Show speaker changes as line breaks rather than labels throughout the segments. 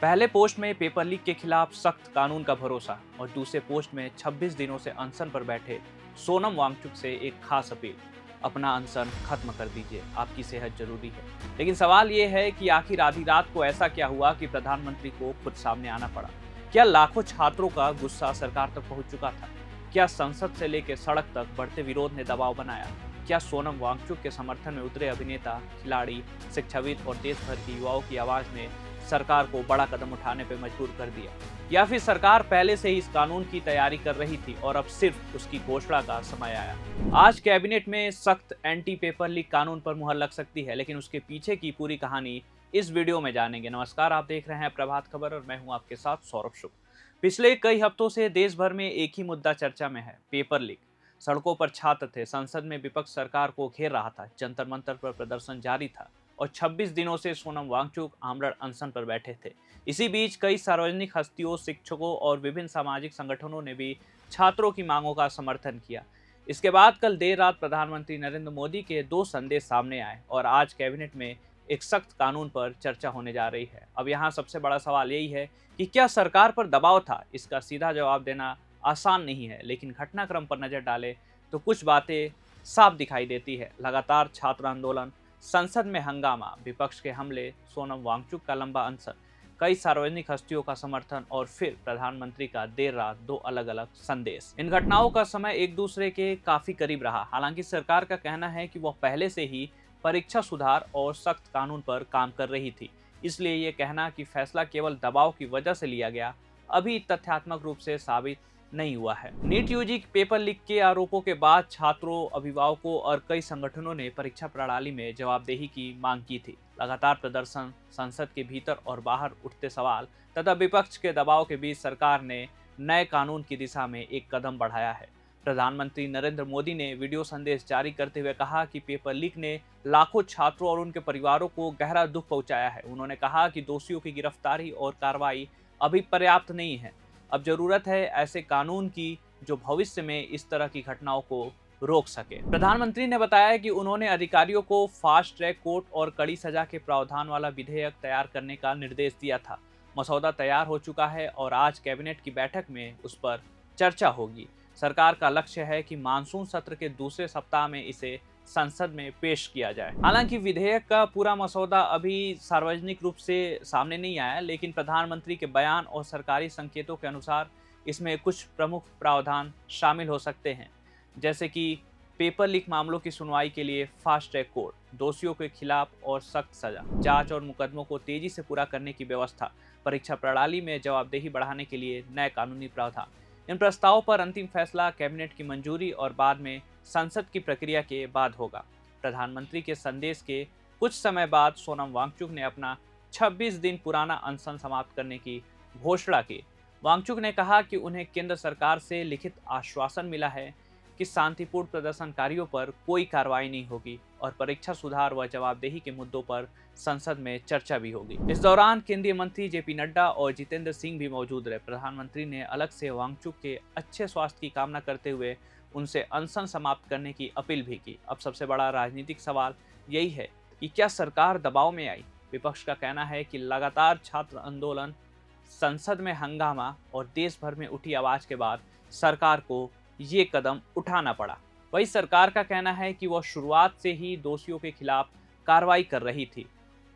पहले पोस्ट में paper leak के खिलाफ सख्त कानून का भरोसा और दूसरे पोस्ट में 26 दिनों से अनशन पर बैठे सोनम वांगचुक से एक खास अपील। अपना अनशन खत्म कर दीजिए, आपकी सेहत जरूरी है। लेकिन सवाल ये है कि आखिर आधी रात को ऐसा क्या हुआ कि प्रधानमंत्री को खुद सामने आना पड़ा। क्या लाखों छात्रों का गुस्सा सरकार तक पहुंच चुका था? क्या संसद से लेकर सड़क तक बढ़ते विरोध ने दबाव बनाया? क्या सोनम वांगचुक के समर्थन में उतरे अभिनेता, खिलाड़ी, शिक्षाविद और देश भर के युवाओं की आवाज ने सरकार को बड़ा कदम उठाने पर मजबूर कर दिया? या फिर सरकार पहले से ही इस कानून की तैयारी कर रही थी और अब सिर्फ उसकी घोषणा का समय आया? आज कैबिनेट में सख्त एंटी पेपर लीक कानून पर मुहर लग सकती है, लेकिन उसके पीछे की पूरी कहानी इस वीडियो में जानेंगे। नमस्कार, आप देख रहे हैं प्रभात खबर और मैं हूं आपके साथ सौरभ शुक्ल। पिछले कई हफ्तों से देश भर में एक ही मुद्दा चर्चा में है, पेपर लीक। सड़कों पर छात्र थे, संसद में विपक्ष सरकार को घेर रहा था, जंतर मंतर पर प्रदर्शन जारी था और 26 दिनों से सोनम वांगचुक आमरण अनशन पर बैठे थे। इसी बीच कई सार्वजनिक हस्तियों, शिक्षकों और विभिन्न सामाजिक संगठनों ने भी छात्रों की मांगों का समर्थन किया। इसके बाद कल देर रात प्रधानमंत्री नरेंद्र मोदी के 2 संदेश सामने आए और आज कैबिनेट में एक सख्त कानून पर चर्चा होने जा रही है। अब यहाँ सबसे बड़ा सवाल यही है कि क्या सरकार पर दबाव था? इसका सीधा जवाब देना आसान नहीं है, लेकिन घटनाक्रम पर नजर डालें तो कुछ बातें साफ दिखाई देती है। लगातार छात्र आंदोलन, संसद में हंगामा, विपक्ष के हमले, सोनम वांगचुक का लंबा अनशन, कई सार्वजनिक हस्तियों का समर्थन और फिर प्रधानमंत्री का देर रात 2 अलग अलग संदेश। इन घटनाओं का समय एक दूसरे के काफी करीब रहा। हालांकि सरकार का कहना है कि वह पहले से ही परीक्षा सुधार और सख्त कानून पर काम कर रही थी, इसलिए ये कहना कि फैसला केवल दबाव की वजह से लिया गया अभी तथ्यात्मक रूप से साबित नहीं हुआ है। नीट यूजी पेपर लीक के आरोपों के बाद छात्रों, अभिभावकों और कई संगठनों ने परीक्षा प्रणाली में जवाबदेही की मांग की थी। लगातार प्रदर्शन, संसद के भीतर और बाहर उठते सवाल तथा विपक्ष के दबाव के बीच सरकार ने नए कानून की दिशा में एक कदम बढ़ाया है। प्रधानमंत्री नरेंद्र मोदी ने वीडियो संदेश जारी करते हुए कहा कि पेपर लीक ने लाखों छात्रों और उनके परिवारों को गहरा दुख पहुंचाया है। उन्होंने कहा कि दोषियों की गिरफ्तारी और कार्रवाई अभी पर्याप्त नहीं है। अब जरूरत है ऐसे कानून की जो भविष्य में इस तरह की घटनाओं को रोक सके। प्रधानमंत्री ने बताया कि उन्होंने अधिकारियों को फास्ट ट्रैक कोर्ट और कड़ी सजा के प्रावधान वाला विधेयक तैयार करने का निर्देश दिया था। मसौदा तैयार हो चुका है और आज कैबिनेट की बैठक में उस पर चर्चा होगी। सरकार का लक्ष्य है कि मानसून सत्र के दूसरे सप्ताह में इसे संसद में पेश किया जाए। हालांकि विधेयक का पूरा मसौदा अभी सार्वजनिक रूप से सामने नहीं आया, लेकिन प्रधानमंत्री के बयान और सरकारी संकेतों के अनुसार इसमें कुछ प्रमुख प्रावधान शामिल हो सकते हैं, जैसे कि पेपर लीक मामलों की सुनवाई के लिए फास्ट ट्रैक कोर्ट, दोषियों के खिलाफ और सख्त सजा, जांच और मुकदमों को तेजी से पूरा करने की व्यवस्था, परीक्षा प्रणाली में जवाबदेही बढ़ाने के लिए नए कानूनी प्रावधान। इन प्रस्तावों पर अंतिम फैसला कैबिनेट की मंजूरी और बाद में संसद की प्रक्रिया के बाद होगा। प्रधानमंत्री के संदेश के कुछ समय बाद सोनम वांगचुक ने अपना 26 दिन पुराना अनशन समाप्त करने की घोषणा की। वांगचुक ने कहा कि उन्हें केंद्र सरकार से लिखित आश्वासन मिला है कि शांतिपूर्ण प्रदर्शनकारियों पर कोई कार्रवाई नहीं होगी और परीक्षा सुधार व जवाबदेही के मुद्दों पर संसद में चर्चा भी होगी। इस दौरान केंद्रीय मंत्री जेपी नड्डा और जितेंद्र सिंह भी मौजूद रहे। प्रधानमंत्री ने अलग से वांगचुक के अच्छे स्वास्थ्य की कामना करते हुए उनसे अनशन समाप्त करने की अपील भी की। अब सबसे बड़ा राजनीतिक सवाल यही है कि क्या सरकार दबाव में आई? विपक्ष का कहना है कि लगातार छात्र आंदोलन, संसद में हंगामा और देश भर में उठी आवाज के बाद सरकार को ये कदम उठाना पड़ा। वही सरकार का कहना है कि वह शुरुआत से ही दोषियों के खिलाफ कार्रवाई कर रही थी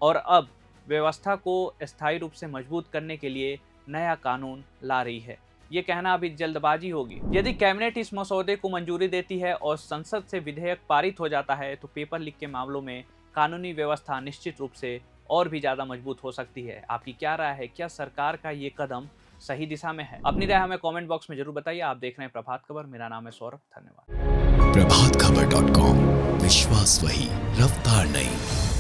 और अब व्यवस्था को स्थायी रूप से मजबूत करने के लिए नया कानून ला रही है। ये कहना अभी जल्दबाजी होगी। यदि कैबिनेट इस मसौदे को मंजूरी देती है और संसद से विधेयक पारित हो जाता है तो पेपर लीक के मामलों में कानूनी व्यवस्था निश्चित रूप से और भी ज्यादा मजबूत हो सकती है। आपकी क्या राय है? क्या सरकार का ये कदम सही दिशा में है? अपनी राय हमें कमेंट बॉक्स में जरूर बताइए। आप देख रहे हैं प्रभात खबर, मेरा नाम है सौरभ। धन्यवाद।
प्रभात खबर .com, विश्वास वही, रफ्तार नहीं।